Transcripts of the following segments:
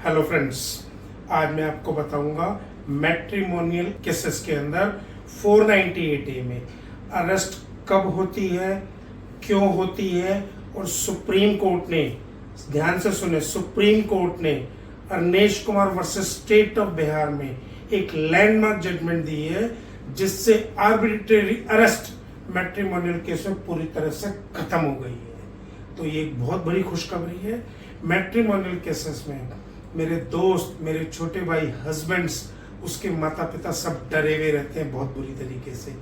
Hello friends, आज मैं आपको बताऊंगा मैट्रिमोनियल केसेस के अंदर 498A में अरेस्ट कब होती है, क्यों होती है और सुप्रीम कोर्ट ने, ध्यान से सुने, सुप्रीम कोर्ट ने Arnesh Kumar versus state of Bihar में एक लैंडमार्क जजमेंट दी है जिससे आर्बिट्रेरी अरेस्ट मैट्रिमोनियल केस में पूरी तरह से खत्म हो गई है। तो ये एक बहुत बड़ी खुशखबरी है। मैट्रिमोनियल केसेस में मेरे दोस्त, मेरे छोटे भाई, हस्बैंड्स, उसके माता पिता सब डरे हुए रहते हैं बहुत बुरी तरीके से,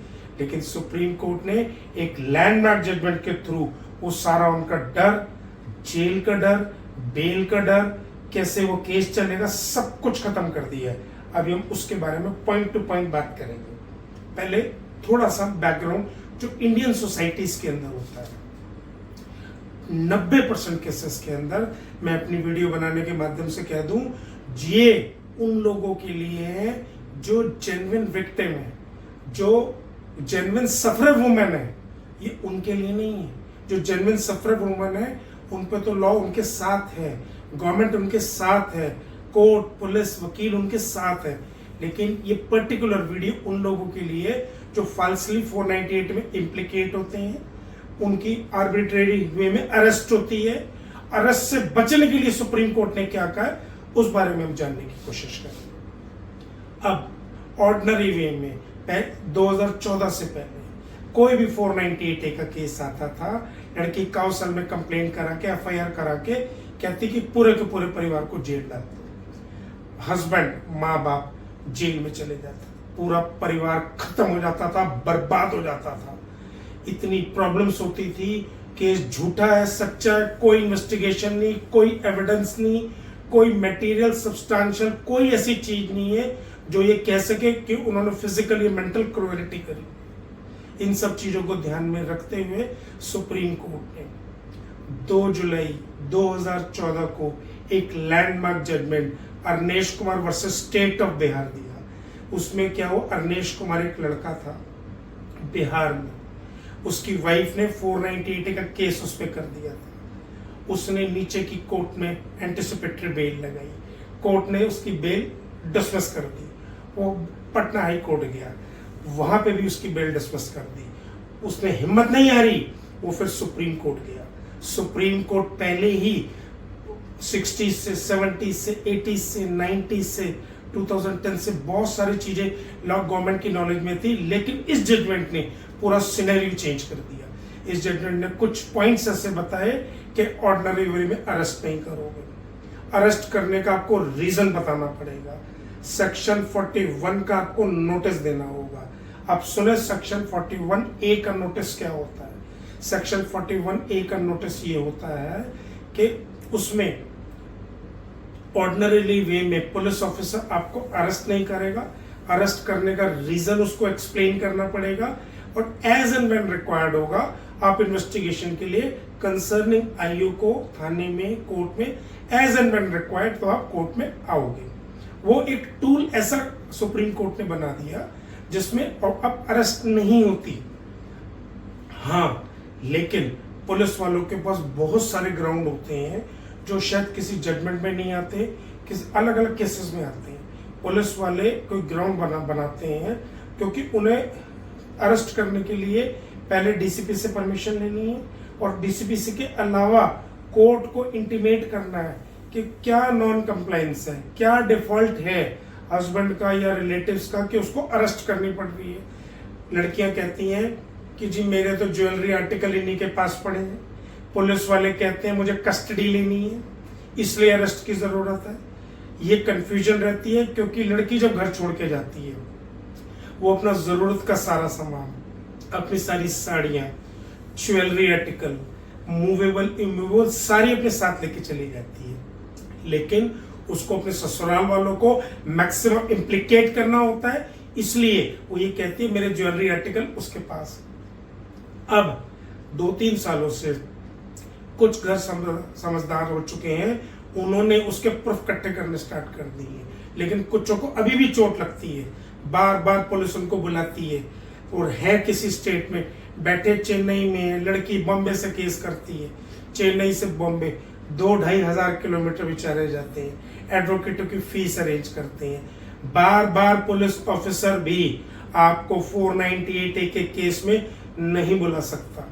लेकिन सुप्रीम कोर्ट ने एक लैंडमार्क जजमेंट के थ्रू वो सारा उनका डर, जेल का डर, बेल का डर, कैसे वो केस चलेगा, सब कुछ खत्म कर दिया है। अभी हम उसके बारे में पॉइंट टू पॉइंट बात करेंगे। पहले थोड़ा सा बैकग्राउंड जो इंडियन सोसाइटीज के अंदर होता है। 90% केसेस के अंदर मैं अपनी वीडियो बनाने के माध्यम से कह दूं, ये उन लोगों के लिए है जो जेन्युइन विक्टिम है, जो जेन्युइन सफरर वुमेन है। ये उनके लिए नहीं है। जो जेन्युइन सफरर वुमेन है उन पे तो लॉ उनके साथ है, गवर्नमेंट उनके साथ है, कोर्ट, पुलिस, वकील उनके साथ है। लेकिन ये पर्टिकुलर वीडियो उन लोगों के लिए जो फाल्सली 498 में इम्प्लीकेट होते हैं, उनकी आर्बिट्रेरी वे में अरेस्ट होती है। अरेस्ट से बचने के लिए सुप्रीम कोर्ट ने क्या कहा उस बारे में हम जानने की कोशिश करेंगे। अब ऑर्डिनरी वे में 2014 से पहले कोई भी 498A का केस आता था, लड़की काउंसिल में कंप्लेन करा के, FIR करा के कहती कि पूरे के पूरे परिवार को जेल डाल दो। हस्बैंड, माँ बाप जेल में चले जाते, पूरा परिवार खत्म हो जाता था, बर्बाद हो जाता था। इतनी प्रॉब्लम्स होती थी, केस झूठा है, सच्चा है, कोई इन्वेस्टिगेशन नहीं, कोई एविडेंस नहीं, कोई मटेरियल सब्सटेंशियल, कोई ऐसी चीज नहीं है जो ये कह सके कि उन्होंने फिजिकल या मेंटल क्रूएलिटी करी। इन सब चीजों को ध्यान में रखते हुए सुप्रीम कोर्ट ने 2 जुलाई 2014 को एक landmark judgement Arnesh Kumar versus state of Bihar दिया। उसमें क्या हो, अरनेश कुमार एक लड़का था बिहार में, उसकी वाइफ ने 498A का केस उस पर कर दिया था। उसने नीचे की कोर्ट में एंटिसिपेटरी बेल लगाई, कोर्ट ने उसकी बेल डिसमिस कर दी। वो पटना हाई कोर्ट गया, वहां पे भी उसकी बेल डिसमिस कर दी। उसने हिम्मत नहीं हारी, वो फिर सुप्रीम कोर्ट गया। सुप्रीम कोर्ट पहले ही 60 से 70 से 80 से 90 से 2010 से बहुत सारी चीजें लॉ गवर्नमेंट की नॉलेज में थी, लेकिन इस जजमेंट ने पूरा सिनेरियो चेंज कर दिया। इस जजमेंट ने कुछ पॉइंट्स ऐसे बताए कि ऑर्डिनरी वे में अरेस्ट नहीं करोगे, अरेस्ट करने का आपको रीजन बताना पड़ेगा, सेक्शन 41 का आपको नोटिस देना होगा। अब सुने सेक्शन 41A का नोटिस क्या होता है। सेक्शन 41A का नोटिस ये होता है कि उसमें ऑर्डिनरी वे में पुलिस ऑफिसर आपको अरेस्ट नहीं करेगा, अरेस्ट करने का रीजन उसको एक्सप्लेन करना पड़ेगा, और एज एंड व्हेन रिक्वायर्ड होगा आप इन्वेस्टिगेशन के लिए कंसर्निंग IO को थाने में, कोर्ट में, एज एंड व्हेन रिक्वायर्ड तो आप कोर्ट में आओगे। वो एक टूल ऐसा सुप्रीम कोर्ट ने बना दिया जिसमें अब अरेस्ट नहीं होती। हाँ, लेकिन पुलिस वालों के पास बहुत सारे ग्राउंड होते हैं जो शायद किसी जजमेंट में नहीं आते, किसी अलग अलग केसेस में आते हैं। पुलिस वाले कोई ग्राउंड बनाते हैं क्योंकि उन्हें अरेस्ट करने के लिए पहले DCP से परमिशन लेनी है, और DCP के अलावा कोर्ट को इंटीमेट करना है कि क्या नॉन कंप्लायंस है, क्या डिफॉल्ट है हस्बैंड का या रिलेटिव्स का कि उसको अरेस्ट करनी पड़ रही है। लड़कियां कहती हैं कि जी मेरे तो ज्वेलरी आर्टिकल इन्हीं के पास पड़े हैं, पुलिस वाले कहते हैं मुझे कस्टडी लेनी है इसलिए अरेस्ट की जरूरत है। ये कंफ्यूजन रहती है क्योंकि लड़की जब घर छोड़ के जाती है वो अपना जरूरत का सारा सामान, अपनी सारी साड़ियां, ज्वेलरी आर्टिकल, मूवेबल, इमूवेबल सारी अपने साथ लेके चली जाती है, लेकिन उसको अपने ससुराल वालों को मैक्सिमम इम्प्लीकेट करना होता है, इसलिए वो ये कहती है मेरे ज्वेलरी आर्टिकल उसके पास। अब 2-3 सालों से कुछ घर समझदार हो चुके हैं, उन्होंने उसके प्रूफ इकट्ठे करने स्टार्ट कर दिए हैं, लेकिन कुछों को अभी भी चोट लगती है, बार बार पुलिस उनको बुलाती है, और है किसी स्टेट में बैठे चेन्नई में, लड़की बॉम्बे से केस करती है, चेन्नई से बॉम्बे 2-2,500 किलोमीटर बेचारे जाते हैं, एडवोकेटों की फीस अरेंज करते हैं। बार बार पुलिस ऑफिसर भी आपको 498A के केस में नहीं बुला सकता।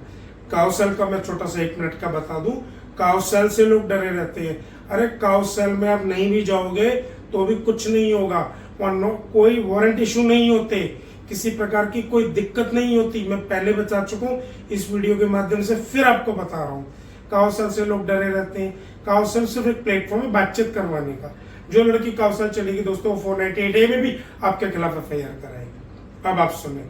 काउसेल का मैं छोटा सा 1 मिनट का बता दूं, काउसेल से लोग डरे रहते हैं। अरे काउसेल में आप नहीं भी जाओगे तो भी कुछ नहीं होगा, वहाँ कोई वारंट इशू नहीं होते, किसी प्रकार की कोई दिक्कत नहीं होती। मैं पहले बता चुका हूँ, इस वीडियो के माध्यम से फिर आपको बता रहा हूँ। काउंसिल से लोग डरे रहते हैं। काउंसिल सिर्फ एक प्लेटफॉर्म है बातचीत करवाने का। जो लड़की काउंसिल चलेगी दोस्तों, 498A में भी आपके खिलाफ FIR कराएगी। अब आप सुने,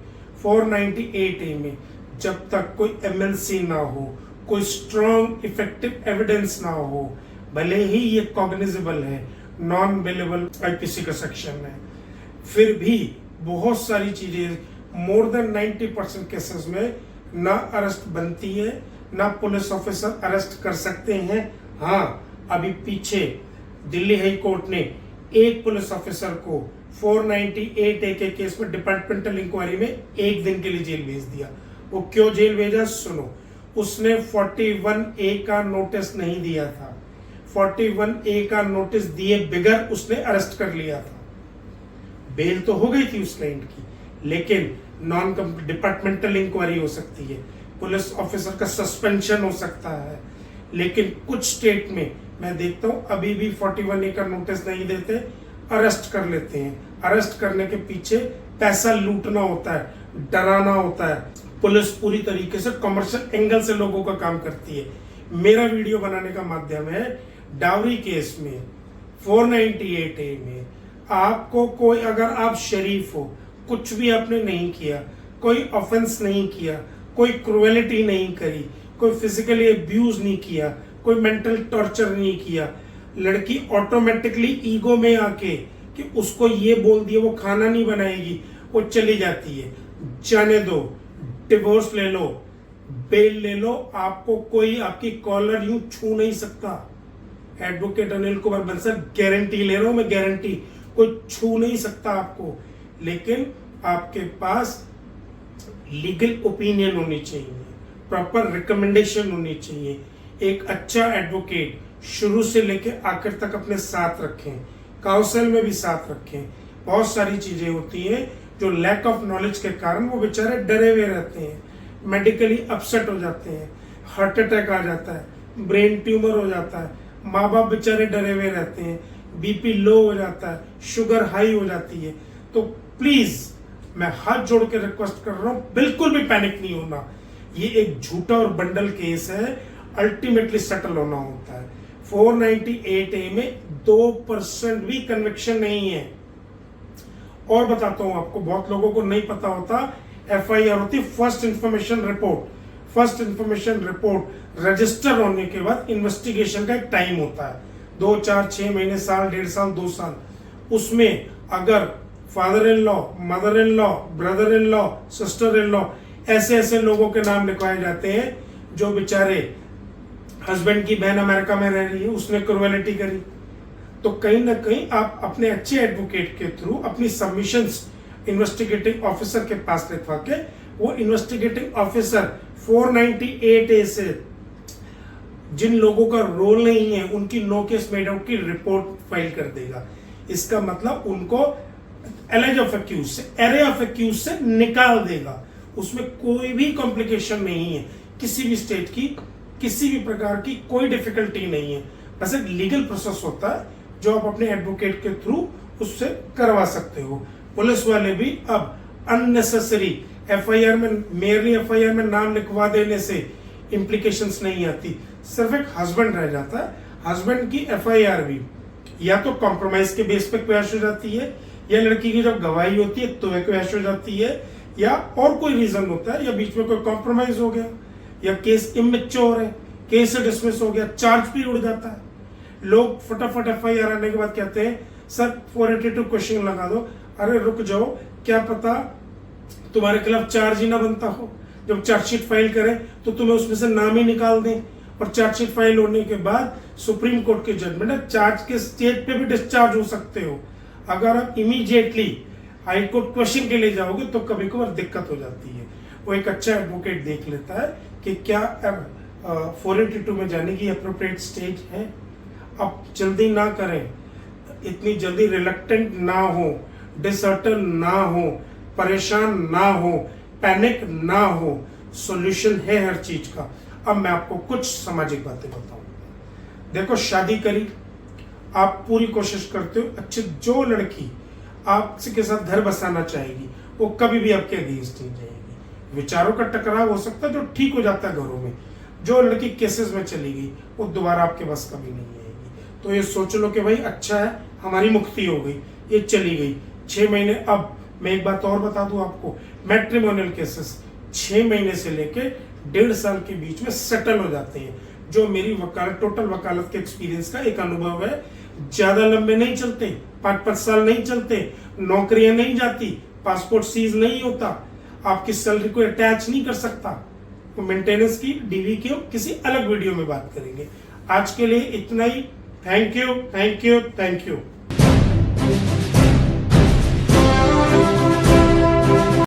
498A में जब तक कोई MLC ना हो, कोई स्ट्रॉन्ग इफेक्टिव एविडेंस ना हो, भले ही ये कॉग्निजेबल है, नॉन बेलेबल IPC का सेक्शन है, फिर भी बहुत सारी चीजें, मोर देन 90% केसेस में ना अरेस्ट बनती है, ना पुलिस ऑफिसर अरेस्ट कर सकते हैं। हाँ, अभी पीछे दिल्ली हाई कोर्ट ने एक पुलिस ऑफिसर को 498A के केस में डिपार्टमेंटल इंक्वायरी में 1 दिन के लिए जेल भेज दिया। वो क्यों जेल भेजा सुनो, उसने 41A का नोटिस नहीं दिया था। 41A का नोटिस दिए बगैर उसने अरेस्ट कर लिया था। बेल तो हो गई थी उस क्लाइंट की, लेकिन नॉन डिपार्टमेंटल इंक्वायरी हो सकती है, पुलिस ऑफिसर का सस्पेंशन हो सकता है। लेकिन कुछ स्टेट में मैं देखता हूं अभी भी 41A का नोटिस नहीं देते, अरेस्ट कर लेते हैं। अरेस्ट करने के पीछे पैसा लूटना होता है, डराना होता है। पुलिस पूरी तरीके से कमर्शियल एंगल से लोगों का काम करती है। मेरा वीडियो बनाने का माध्यम है, डावरी केस में 498A में आपको कोई, अगर आप शरीफ हो, कुछ भी आपने नहीं किया, कोई ऑफेंस नहीं किया, कोई क्रुएलिटी नहीं करी, कोई फिजिकली अब्यूज नहीं किया, कोई मेंटल टॉर्चर नहीं किया, लड़की ऑटोमेटिकली ईगो में आके कि उसको ये बोल दिया वो खाना नहीं बनाएगी, वो चली जाती है। जाने दो, डिवोर्स ले लो, बेल ले लो, आपको कोई आपकी कॉलर यूं छू नहीं सकता। एडवोकेट अनिल कुमार बंसल गारंटी ले रहा हूं मैं, गारंटी, कोई छू नहीं सकता आपको। लेकिन आपके पास लीगल ओपिनियन होनी चाहिए, प्रॉपर रिकमेंडेशन होनी चाहिए। एक अच्छा एडवोकेट शुरू से लेके आखिर तक अपने साथ रखें, काउंसिल में भी साथ रखें। बहुत सारी चीजें होती हैं जो लैक ऑफ नॉलेज के कारण वो बेचारे डरे हुए रहते हैं, मेडिकली अपसेट हो जाते हैं, हार्ट अटैक आ जाता है, ब्रेन ट्यूमर हो जाता है, माँ बाप बेचारे डरे हुए रहते हैं, BP लो हो जाता है, शुगर हाई हो जाती है। तो प्लीज मैं हाथ जोड़ के रिक्वेस्ट कर रहा हूं, बिल्कुल भी पैनिक नहीं होना। ये एक झूठा और बंडल केस है, अल्टीमेटली सेटल होना होता है। 498A में 2% भी कन्विक्शन नहीं है। और बताता हूं आपको, बहुत लोगों को नहीं पता होता, FIR होती first information report. First information report register होने के बाद इन्वेस्टिगेशन का एक टाइम होता है, 2, 4, 6 महीने, साल, 1.5 साल, 2 साल। उसमें अगर father in law, mother in law, brother in law, sister in law, ऐसे ऐसे लोगों के नाम लिखवाए जाते हैं जो बेचारे, हस्बैंड की बहन अमेरिका में रह रही है, उसने क्रुएलिटी करी, तो कहीं ना कहीं आप अपने अच्छे एडवोकेट के थ्रू अपनी सबमिशंस इन्वेस्टिगेटिंग ऑफिसर के पास लिखवा के, वो इन्वेस्टिगेटिंग ऑफिसर 498A से जिन लोगों का रोल नहीं है उनकी नो केस मेड आउट की रिपोर्ट फाइल कर देगा। इसका मतलब उनको एलेज ऑफ एक्यूज से, एरे ऑफ एक्यूज से निकाल देगा। उसमें कोई भी कॉम्प्लिकेशन नहीं है, किसी भी स्टेट की किसी भी प्रकार की कोई डिफिकल्टी नहीं है। बस एक लीगल प्रोसेस होता है जो आप अपने एडवोकेट के थ्रू उससे करवा सकते हो। पुलिस वाले भी अब अननेसेसरी FIR में, मेयरली FIR में नाम लिखवा देने से इम्प्लीकेशंस नहीं आती, सिर्फ एक हस्बैंड रह जाता है। हस्बैंड की FIR भी या तो कॉम्प्रोमाइज के बेस पे क्वैश हो जाती है, या लड़की की जब गवाही होती है तो वह क्वैश हो जाती है, या और कोई रीजन होता है, या बीच में कोई कॉम्प्रोमाइज हो गया, या केस इमेच्योर है, केस डिसमिस हो गया, चार्ज भी उड़ जाता है। लोग फटाफट FIR आने के बाद कहते हैं सर 482 क्वेश्चन लगा दो। अरे रुक जाओ, क्या पता तुम्हारे खिलाफ चार्ज ही ना बनता हो। जब चार्जशीट फाइल करें तो तुम्हें उसमें से नाम ही निकाल दें, और चार्जशीट फाइल होने के बाद सुप्रीम कोर्ट की जजमेंट है, चार्ज के स्टेज पे भी डिस्चार्ज हो सकते हो। अगर आप इमीडिएटली हाई कोर्ट क्वेश्चन के लिए जाओगे तो कभी कभार दिक्कत हो जाती है। वो एक अच्छा एडवोकेट देख लेता है कि क्या 482 में जाने की अप्रोप्रिएट स्टेज है। अब जल्दी ना करें, इतनी जल्दी रिलक्टेंट ना हो, डिसर्टन ना हो, परेशान ना हो, पैनिक ना हो। सॉल्यूशन है हर चीज का। अब मैं आपको कुछ सामाजिक बातें बताऊं। देखो, शादी करी, आप पूरी कोशिश करते हो अच्छे, जो लड़की आपसे के साथ घर बसाना चाहेगी वो कभी भी आपके अगेंस्ट नहीं जाएगी। विचारों का टकराव हो सकता है जो ठीक हो जाता है घरों में। जो लड़की केसेस में चली गई वो दोबारा आपके बस कभी नहीं आएगी। तो ये सोच लो कि भाई अच्छा है, हमारी मुक्ति हो गई, ये चली गई 6 महीने। अब मैं एक बात और बता दूं आपको, मैट्रिमोनियल केसेस 6 महीने से लेके 1.5 साल के बीच में सेटल हो जाते हैं। जो मेरी वकालत, टोटल वकालत के एक्सपीरियंस का एक अनुभव है। ज्यादा लंबे नहीं चलते, 5-5 साल नहीं चलते, नौकरियां नहीं जाती, पासपोर्ट सीज नहीं होता, आपकी सैलरी को अटैच नहीं कर सकता। तो मेंटेनेंस की, डीवी की किसी अलग वीडियो में बात करेंगे। आज के लिए इतना ही। Thank you, thank you, thank you.